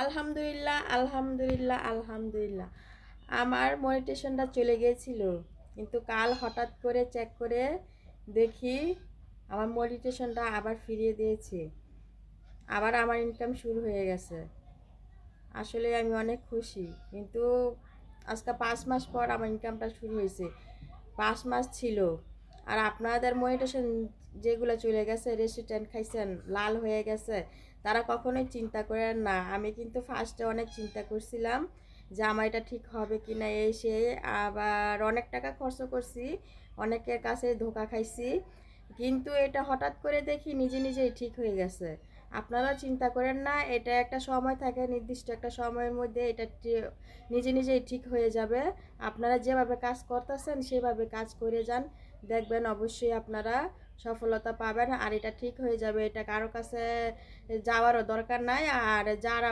আলহামদুলিল্লাহ, আলহামদুলিল্লাহ, আলহামদুলিল্লাহ। আমার মনিটেশনটা চলে গিয়েছিল, কিন্তু কাল হঠাৎ করে চেক করে দেখি আমার মনিটেশনটা আবার ফিরিয়ে দিয়েছে। আবার আমার ইনকাম শুরু হয়ে গেছে। আসলে আমি অনেক খুশি। কিন্তু আজকে 5 মাস পর আমার ইনকামটা শুরু হয়েছে। 5 মাস ছিল। আর আপনাদের মনিটেশন যেগুলো চলে গেছে, রেস্টুরেন্ট খাইছেন, লাল হয়ে গেছে, তারা কখনোই চিন্তা করেন না। আমি কিন্তু ফার্স্টে অনেক চিন্তা করছিলাম যে আমার এটা ঠিক হবে কি না, এই সে আবার অনেক টাকা খরচ করছি, অনেকের কাছে ধোকা খাইছি, কিন্তু এটা হঠাৎ করে দেখি নিজে নিজেই ঠিক হয়ে গেছে। আপনারা চিন্তা করেন না, এটা একটা সময় থাকে, নির্দিষ্ট একটা সময়ের মধ্যে এটা নিজে নিজেই ঠিক হয়ে যাবে। আপনারা যেভাবে কাজ করতেছেন সেভাবে কাজ করে যান, দেখবেন অবশ্যই আপনারা সফলতা পাবেন। আর এটা ঠিক হয়ে যাবে, এটা কারো কাছে যাওয়ারও দরকার নাই। আর যারা